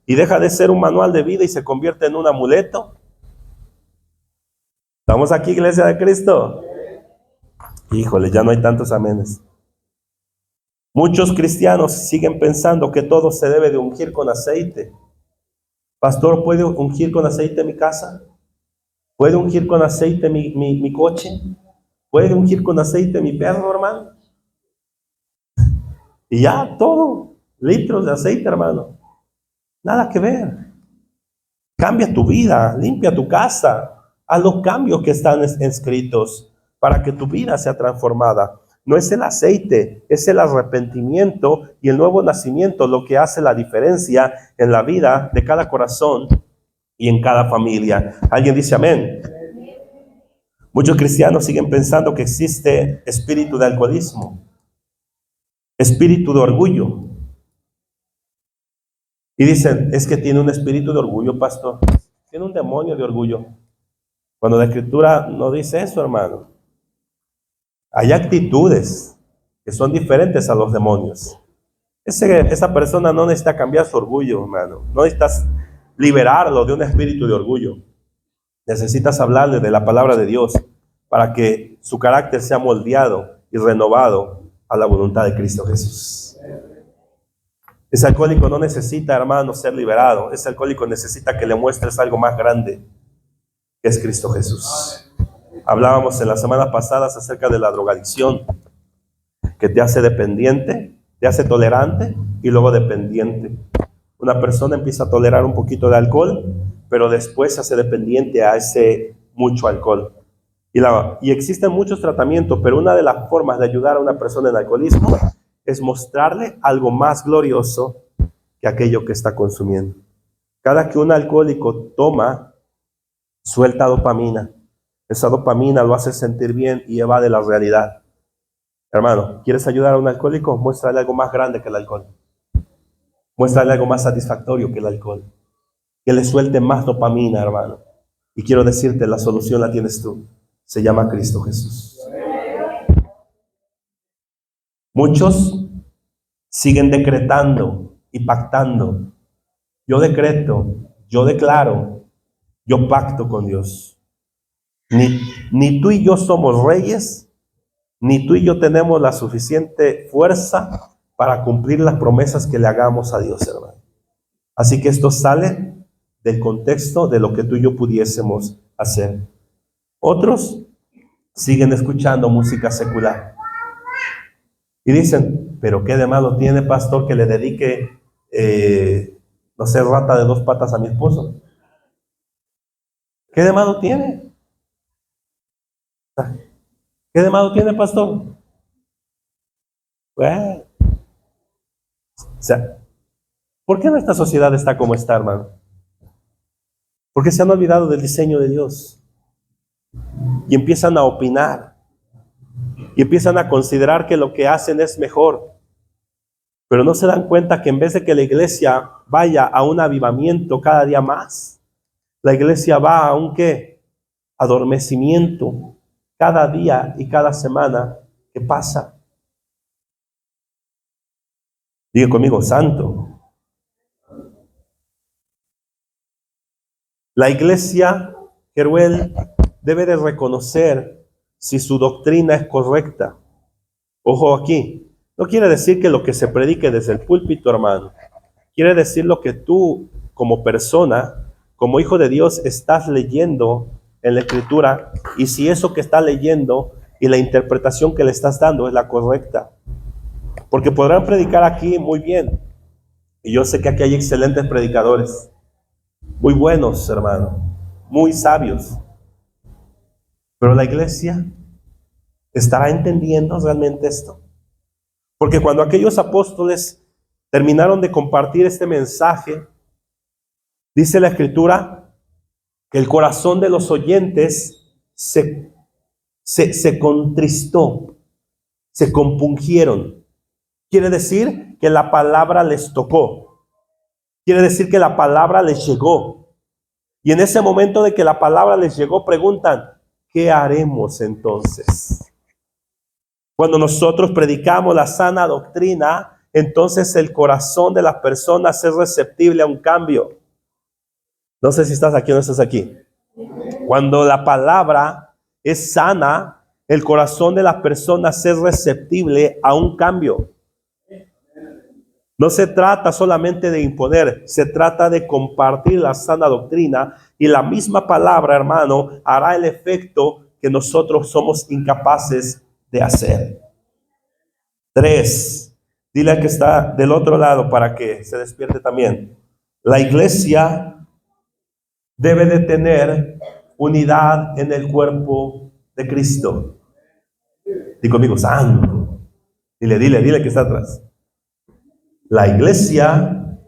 y deja de ser un manual de vida y se convierte en un amuleto. ¿Estamos aquí, Iglesia de Cristo? Híjole, ya no hay tantos amenes. Muchos cristianos siguen pensando que todo se debe de ungir con aceite. Pastor, ¿puede ungir con aceite mi casa? ¿Puede ungir con aceite mi coche? ¿Puede ungir con aceite mi perro, hermano? Y ya, todo, litros de aceite, hermano. Nada que ver. Cambia tu vida, limpia tu casa, haz los cambios que están escritos para que tu vida sea transformada. No es el aceite, es el arrepentimiento y el nuevo nacimiento lo que hace la diferencia en la vida de cada corazón y en cada familia. ¿Alguien dice amén? Muchos cristianos siguen pensando que existe espíritu de alcoholismo, espíritu de orgullo. Y dicen, es que tiene un espíritu de orgullo, pastor. Tiene un demonio de orgullo. Cuando la Escritura no dice eso, hermano. Hay actitudes que son diferentes a los demonios. Esa persona no necesita cambiar su orgullo, hermano. No necesitas liberarlo de un espíritu de orgullo. Necesitas hablarle de la palabra de Dios para que su carácter sea moldeado y renovado a la voluntad de Cristo Jesús. Ese alcohólico no necesita, hermano, ser liberado. Ese alcohólico necesita que le muestres algo más grande, que es Cristo Jesús. Hablábamos en las semanas pasadas acerca de la drogadicción, que te hace dependiente, te hace tolerante y luego dependiente. Una persona empieza a tolerar un poquito de alcohol, pero después se hace dependiente a ese mucho alcohol. Y existen muchos tratamientos, pero una de las formas de ayudar a una persona en alcoholismo es mostrarle algo más glorioso que aquello que está consumiendo. Cada que un alcohólico toma, suelta dopamina. Esa dopamina lo hace sentir bien y evade la realidad. Hermano, ¿quieres ayudar a un alcohólico? Muéstrale algo más grande que el alcohol. Muéstrale algo más satisfactorio que el alcohol. Que le suelte más dopamina, hermano. Y quiero decirte, la solución la tienes tú. Se llama Cristo Jesús. Muchos siguen decretando y pactando. Yo decreto, yo declaro, yo pacto con Dios. Ni tú y yo somos reyes, ni tú y yo tenemos la suficiente fuerza para cumplir las promesas que le hagamos a Dios, hermano. Así que esto sale del contexto de lo que tú y yo pudiésemos hacer. Otros siguen escuchando música secular. Y dicen, pero ¿qué de malo tiene, pastor, que le dedique, no sé, rata de 2 patas a mi esposo? ¿Qué de malo tiene? ¿Qué de malo tiene, pastor? Bueno, o sea, ¿por qué nuestra sociedad está como está, hermano? Porque se han olvidado del diseño de Dios. Y empiezan a opinar. Y empiezan a considerar que lo que hacen es mejor. Pero no se dan cuenta que en vez de que la iglesia vaya a un avivamiento cada día más, la iglesia va a un ¿qué? Adormecimiento cada día y cada semana que pasa. Diga conmigo, santo. La iglesia, Jeruel, debe de reconocer si su doctrina es correcta. Ojo aquí, no quiere decir que lo que se predique desde el púlpito, hermano. Quiere decir lo que tú, como persona, como hijo de Dios, estás leyendo en la Escritura, y si eso que está leyendo y la interpretación que le estás dando es la correcta. Porque podrán predicar aquí muy bien, y yo sé que aquí hay excelentes predicadores, muy buenos, hermano, muy sabios, Pero la iglesia estará entendiendo realmente esto. Porque cuando aquellos apóstoles terminaron de compartir este mensaje, dice la Escritura que el corazón de los oyentes se contristó, se compungieron. Quiere decir que la palabra les tocó. Quiere decir que la palabra les llegó. Y en ese momento de que la palabra les llegó, preguntan, ¿qué haremos entonces? Cuando nosotros predicamos la sana doctrina, entonces el corazón de las personas es receptible a un cambio. No sé si estás aquí o no estás aquí. Cuando la palabra es sana, el corazón de las personas es receptible a un cambio. No se trata solamente de imponer, se trata de compartir la sana doctrina, y la misma palabra, hermano, hará el efecto que nosotros somos incapaces de hacer. 3. Dile al que está del otro lado para que se despierte también. La iglesia debe de tener unidad en el cuerpo de Cristo. Dí conmigo, santo. Dile que está atrás. La iglesia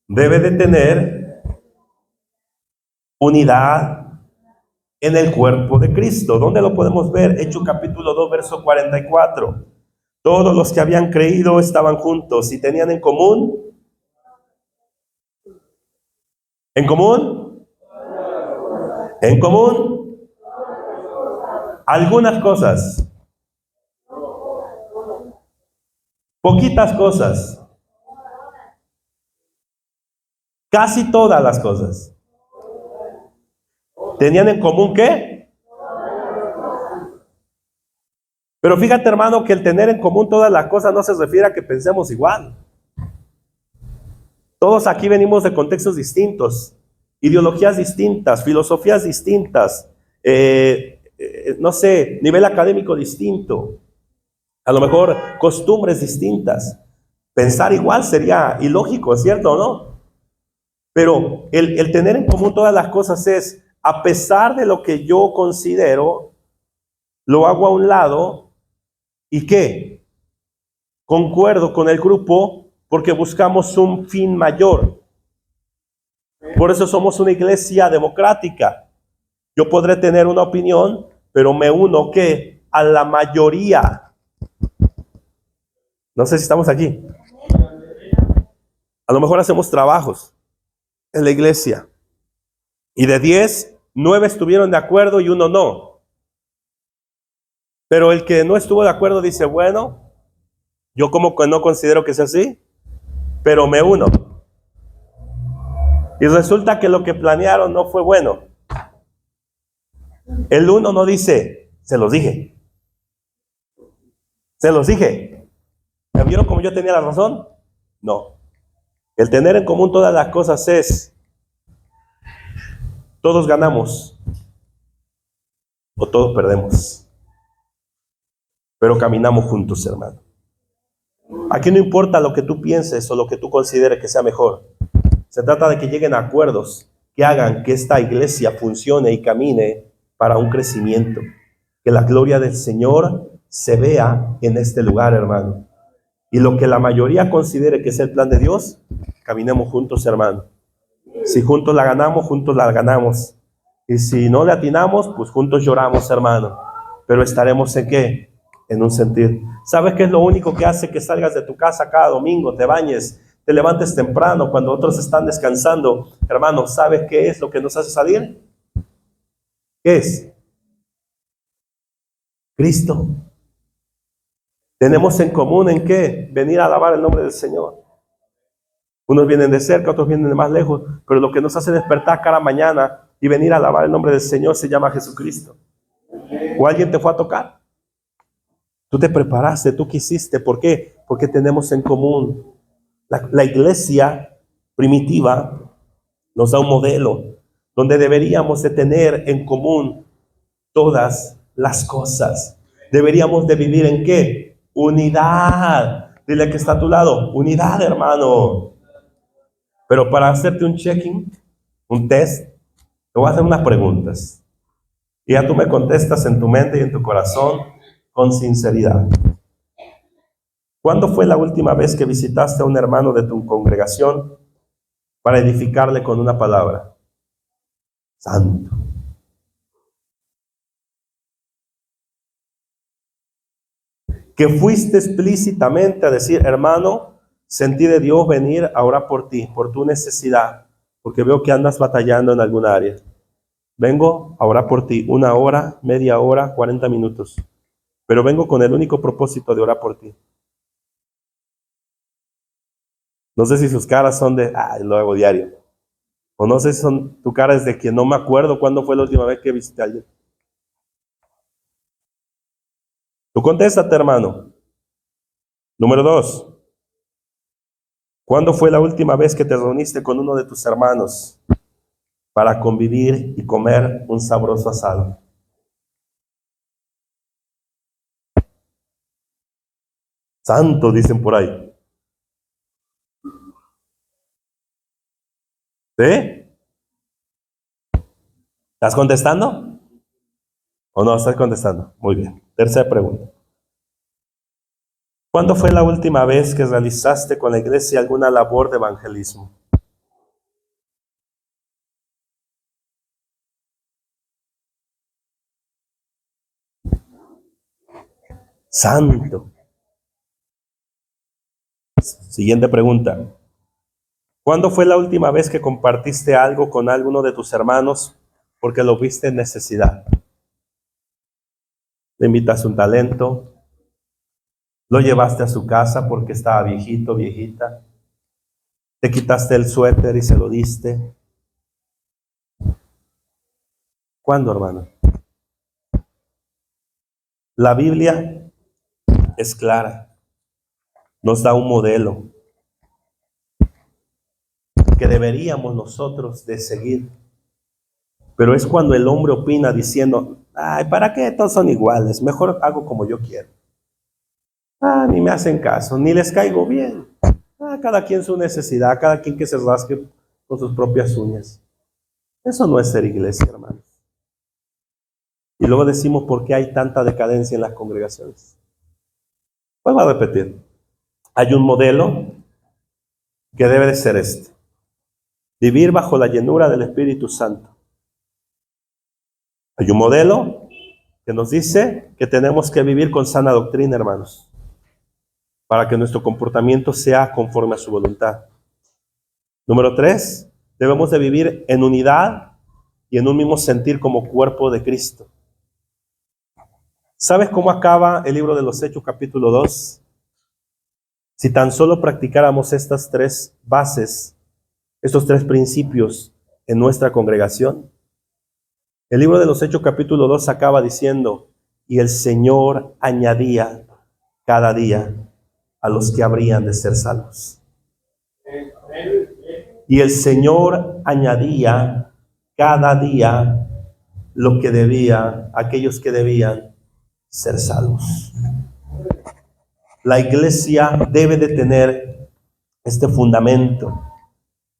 debe de tener unidad en el cuerpo de Cristo. ¿Dónde lo podemos ver? Hechos capítulo 2, verso 44. Todos los que habían creído estaban juntos y tenían en común algunas cosas, poquitas cosas, casi todas las cosas. ¿Tenían en común qué? Pero fíjate, hermano, que el tener en común todas las cosas no se refiere a que pensemos igual. Todos aquí venimos de contextos distintos, ideologías distintas, filosofías distintas, no sé, nivel académico distinto, a lo mejor costumbres distintas. Pensar igual sería ilógico, ¿cierto o no? Pero el tener en común todas las cosas es, a pesar de lo que yo considero, lo hago a un lado y ¿qué? Concuerdo con el grupo porque buscamos un fin mayor. Por eso somos una iglesia democrática. Yo podré tener una opinión, pero me uno ¿qué? A la mayoría. No sé si estamos aquí. A lo mejor hacemos trabajos en la iglesia y de 10, 9 estuvieron de acuerdo y 1 no. Pero el que no estuvo de acuerdo dice, bueno, yo como que no considero que sea así, pero me uno. Y resulta que lo que planearon no fue bueno. El 1 no dice, se los dije. ¿Me vieron como yo tenía la razón? No. El tener en común todas las cosas es, todos ganamos o todos perdemos, pero caminamos juntos, hermano. Aquí no importa lo que tú pienses o lo que tú consideres que sea mejor. Se trata de que lleguen a acuerdos que hagan que esta iglesia funcione y camine para un crecimiento. Que la gloria del Señor se vea en este lugar, hermano. Y lo que la mayoría considere que es el plan de Dios, caminemos juntos, hermano. Si juntos la ganamos, juntos la ganamos. Y si no le atinamos, pues juntos lloramos, hermano. Pero estaremos ¿en qué? En un sentir. ¿Sabes qué es lo único que hace que salgas de tu casa cada domingo, te bañes, te levantes temprano cuando otros están descansando? Hermano, ¿sabes qué es lo que nos hace salir? ¿Qué es? Cristo. Tenemos en común ¿en qué? Venir a alabar el nombre del Señor. Unos vienen de cerca, otros vienen de más lejos, pero lo que nos hace despertar cada mañana y venir a alabar el nombre del Señor se llama Jesucristo. ¿O alguien te fue a tocar? Tú te preparaste, tú quisiste. ¿Por qué? Porque tenemos en común. La iglesia primitiva nos da un modelo donde deberíamos de tener en común todas las cosas. Deberíamos de vivir ¿en qué? Unidad. Dile que está a tu lado, unidad, hermano. Pero para hacerte un check-in, un test, te voy a hacer unas preguntas. Y ya tú me contestas en tu mente y en tu corazón con sinceridad. ¿Cuándo fue la última vez que visitaste a un hermano de tu congregación para edificarle con una palabra? Santo. Que fuiste explícitamente a decir, hermano, sentí de Dios venir a orar por ti, por tu necesidad, porque veo que andas batallando en alguna área. Vengo a orar por ti, 1 hora, media hora, 40 minutos. Pero vengo con el único propósito de orar por ti. No sé si sus caras son de, lo hago diario. O no sé si tu cara es de que no me acuerdo cuándo fue la última vez que visité a alguien. Tú contéstate, hermano. Número 2. ¿Cuándo fue la última vez que te reuniste con uno de tus hermanos para convivir y comer un sabroso asado? Santo, dicen por ahí. ¿Sí? ¿Estás contestando? ¿O no estás contestando? Muy bien. Tercera pregunta. ¿Cuándo fue la última vez que realizaste con la iglesia alguna labor de evangelismo? Santo. Siguiente pregunta. ¿Cuándo fue la última vez que compartiste algo con alguno de tus hermanos porque lo viste en necesidad? Le invitaste un talento, lo llevaste a su casa porque estaba viejito, viejita, te quitaste el suéter y se lo diste. ¿Cuándo, hermano? La Biblia es clara, nos da un modelo que deberíamos nosotros de seguir. Pero es cuando el hombre opina diciendo, ¿para qué todos son iguales? Mejor hago como yo quiero. Ni me hacen caso, ni les caigo bien. Cada quien su necesidad, cada quien que se rasque con sus propias uñas. Eso no es ser iglesia, hermanos. Y luego decimos, ¿por qué hay tanta decadencia en las congregaciones? Vuelvo a repetir. Hay un modelo que debe de ser este. Vivir bajo la llenura del Espíritu Santo. Hay un modelo que nos dice que tenemos que vivir con sana doctrina, hermanos, para que nuestro comportamiento sea conforme a su voluntad. Número 3, debemos de vivir en unidad y en un mismo sentir como cuerpo de Cristo. ¿Sabes cómo acaba el libro de los Hechos, capítulo 2? Si tan solo practicáramos estas 3 bases, estos 3 principios en nuestra congregación. El libro de los Hechos, capítulo 2, acaba diciendo, y el Señor añadía cada día a los que habrían de ser salvos. Y el Señor añadía cada día lo que debía, aquellos que debían ser salvos. La iglesia debe de tener este fundamento.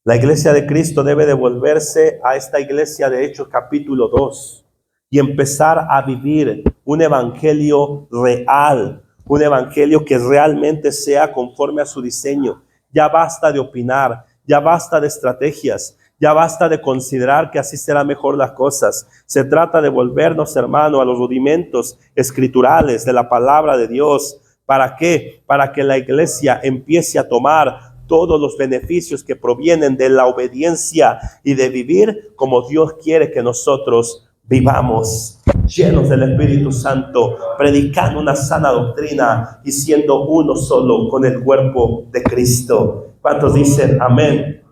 La iglesia de Cristo debe de volverse a esta iglesia de Hechos capítulo 2 y empezar a vivir un evangelio real, un evangelio que realmente sea conforme a su diseño. Ya basta de opinar, ya basta de estrategias, ya basta de considerar que así será mejor las cosas. Se trata de volvernos, hermano, a los rudimentos escriturales de la palabra de Dios. ¿Para qué? Para que la iglesia empiece a tomar todos los beneficios que provienen de la obediencia y de vivir como Dios quiere que nosotros vivamos, llenos del Espíritu Santo, predicando una sana doctrina y siendo uno solo con el cuerpo de Cristo. ¿Cuántos dicen amén?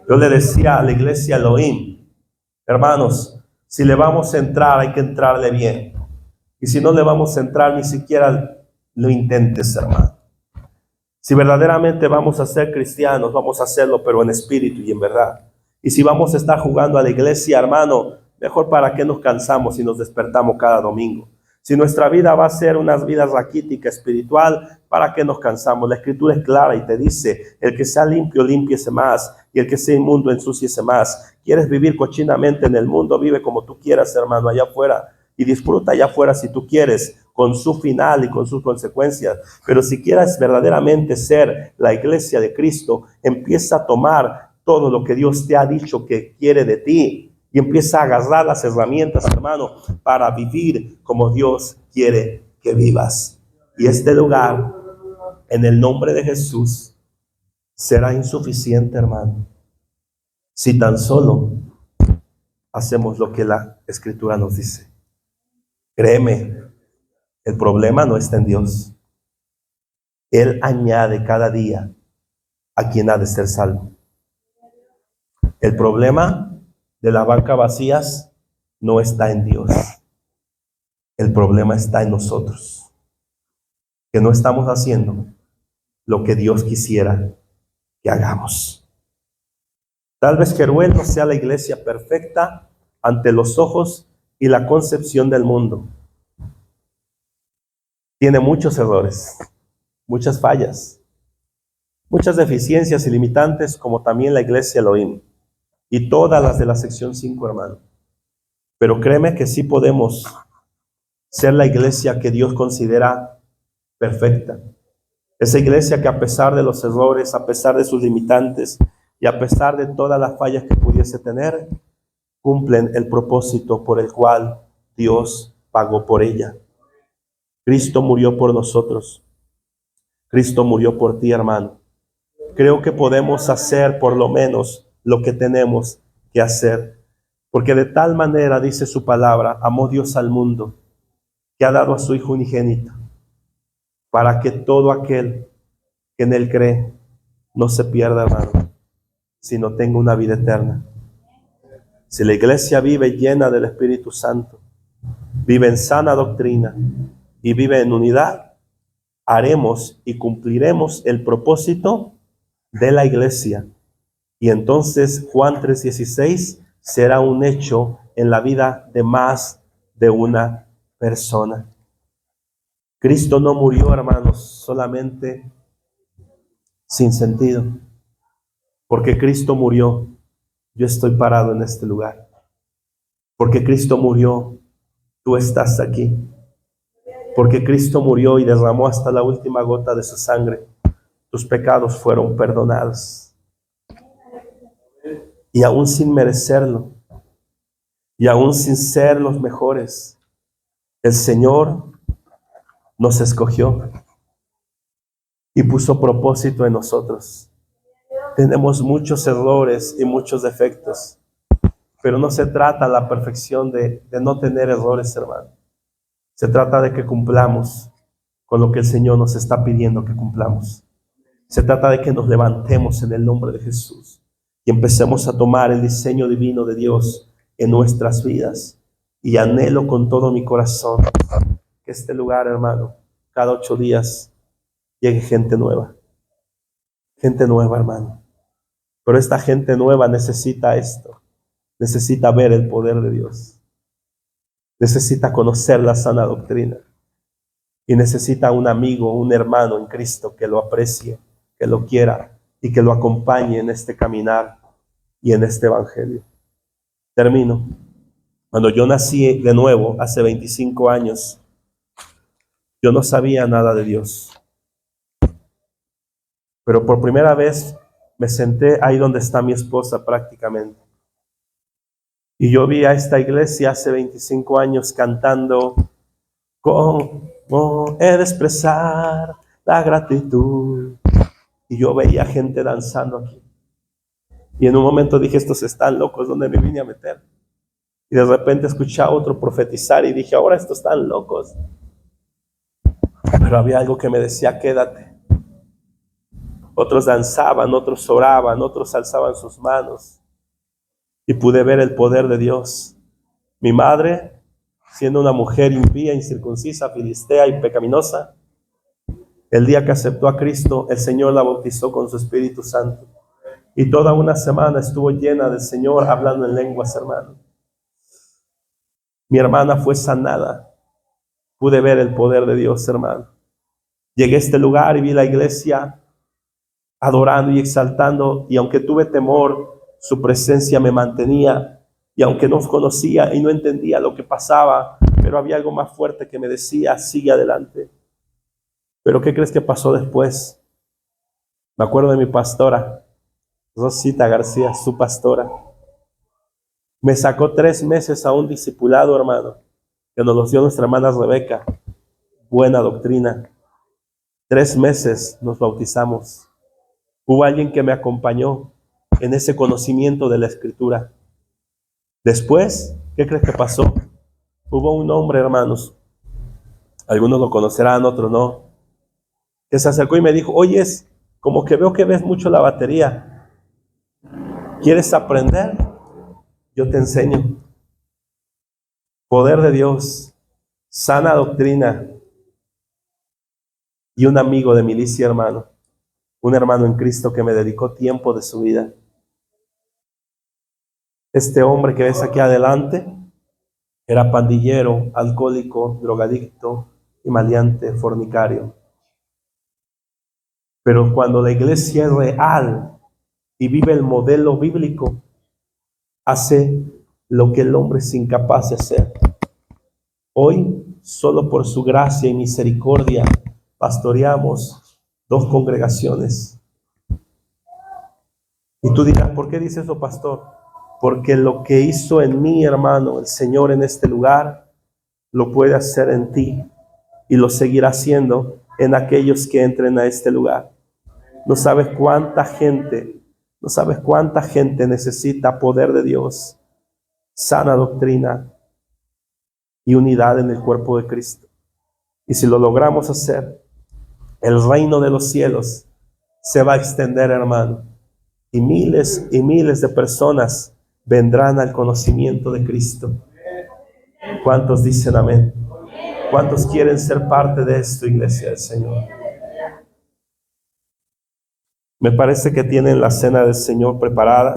Yo le decía a la iglesia Elohim, hermanos, si le vamos a entrar hay que entrarle bien, y si no le vamos a entrar ni siquiera lo intentes, hermano. Si verdaderamente vamos a ser cristianos, vamos a hacerlo, pero en espíritu y en verdad. Y si vamos a estar jugando a la iglesia, hermano, mejor para qué nos cansamos y nos despertamos cada domingo. Si nuestra vida va a ser una vida raquítica espiritual, ¿para qué nos cansamos? La Escritura es clara y te dice, el que sea limpio, límpiese más, y el que sea inmundo, ensúciese más. ¿Quieres vivir cochinamente en el mundo? Vive como tú quieras, hermano, allá afuera, y disfruta allá afuera si tú quieres, con su final y con sus consecuencias. Pero si quieres verdaderamente ser la iglesia de Cristo, empieza a tomar todo lo que Dios te ha dicho que quiere de ti, y empieza a agarrar las herramientas, hermano, para vivir como Dios quiere que vivas. Y este lugar, en el nombre de Jesús, será insuficiente, hermano, si tan solo hacemos lo que la Escritura nos dice. Créeme, el problema no está en Dios. Él añade cada día a quien ha de ser salvo. El problema de las bancas vacías no está en Dios. El problema está en nosotros, que no estamos haciendo lo que Dios quisiera que hagamos. Tal vez Jeruel no sea la iglesia perfecta ante los ojos y la concepción del mundo. Tiene muchos errores, muchas fallas, muchas deficiencias y limitantes, como también la iglesia Elohim y todas las de la sección 5, hermano. Pero créeme que sí podemos ser la iglesia que Dios considera perfecta. Esa iglesia que, a pesar de los errores, a pesar de sus limitantes y a pesar de todas las fallas que pudiese tener, cumplen el propósito por el cual Dios pagó por ella. Cristo murió por nosotros. Cristo murió por ti, hermano. Creo que podemos hacer por lo menos lo que tenemos que hacer, porque de tal manera, dice su palabra, amó Dios al mundo, que ha dado a su Hijo unigénito, para que todo aquel que en Él cree no se pierda, hermano, sino tenga una vida eterna. Si la iglesia vive llena del Espíritu Santo, vive en sana doctrina y vive en unidad, haremos y cumpliremos el propósito de la iglesia. Y entonces Juan 3:16 será un hecho en la vida de más de una persona. Cristo no murió, hermanos, solamente sin sentido. Porque Cristo murió, yo estoy parado en este lugar. Porque Cristo murió, tú estás aquí. Porque Cristo murió y derramó hasta la última gota de su sangre, tus pecados fueron perdonados. Y aún sin merecerlo, y aún sin ser los mejores, el Señor nos escogió y puso propósito en nosotros. Tenemos muchos errores y muchos defectos, pero no se trata la perfección de no tener errores, hermano. Se trata de que cumplamos con lo que el Señor nos está pidiendo que cumplamos. Se trata de que nos levantemos en el nombre de Jesús y empecemos a tomar el diseño divino de Dios en nuestras vidas. Y anhelo con todo mi corazón que este lugar, hermano, cada 8 días llegue gente nueva. Gente nueva, hermano. Pero esta gente nueva necesita esto. Necesita ver el poder de Dios. Necesita conocer la sana doctrina. Y necesita un amigo, un hermano en Cristo que lo aprecie, que lo quiera y que lo acompañe en este caminar y en este evangelio. Termino. Cuando yo nací de nuevo, hace 25 años, yo no sabía nada de Dios. Pero por primera vez me senté ahí donde está mi esposa prácticamente. Y yo vi a esta iglesia hace 25 años cantando: ¿cómo he de expresar la gratitud? Y yo veía gente danzando aquí. Y en un momento dije, estos están locos, ¿dónde me vine a meter? Y de repente escuché a otro profetizar y dije, ahora estos están locos. Pero había algo que me decía, quédate. Otros danzaban, otros oraban, otros alzaban sus manos. Y pude ver el poder de Dios. Mi madre, siendo una mujer impía, incircuncisa, filistea y pecaminosa, el día que aceptó a Cristo, el Señor la bautizó con su Espíritu Santo. Y toda una semana estuvo llena del Señor, hablando en lenguas, hermano. Mi hermana fue sanada pude ver el poder de Dios, hermano. Llegué a este lugar y vi la iglesia adorando y exaltando, y aunque tuve temor, su presencia me mantenía, y aunque no conocía y no entendía lo que pasaba, pero había algo más fuerte que me decía, sigue adelante. Pero ¿qué crees que pasó después? Me acuerdo de mi pastora, Rosita García, su pastora. Me sacó 3 meses a un discipulado, hermano, que nos los dio nuestra hermana Rebeca. Buena doctrina. 3 meses nos bautizamos. Hubo alguien que me acompañó en ese conocimiento de la Escritura. Después, ¿qué crees que pasó? Hubo un hombre, hermanos, algunos lo conocerán, otros no, que se acercó y me dijo, oyes, como que veo que ves mucho la batería. ¿Quieres aprender? Yo te enseño. Poder de Dios, sana doctrina, y un amigo de milicia, hermano, un hermano en Cristo que me dedicó tiempo de su vida. Este hombre que ves aquí adelante era pandillero, alcohólico, drogadicto y maleante, fornicario. Pero cuando la iglesia es real y vive el modelo bíblico, hace lo que el hombre es incapaz de hacer. Hoy, solo por su gracia y misericordia, pastoreamos 2 congregaciones. Y tú dirás, ¿por qué dice eso, pastor? Porque lo que hizo en mí, hermano, el Señor en este lugar, lo puede hacer en ti y lo seguirá haciendo en aquellos que entren a este lugar. No sabes cuánta gente necesita poder de Dios, sana doctrina y unidad en el cuerpo de Cristo. Y si lo logramos hacer, el reino de los cielos se va a extender, hermano, y miles de personas vendrán al conocimiento de Cristo. ¿Cuántos dicen amén? ¿Cuántos quieren ser parte de esto, iglesia del Señor? Me parece que tienen la cena del Señor preparada.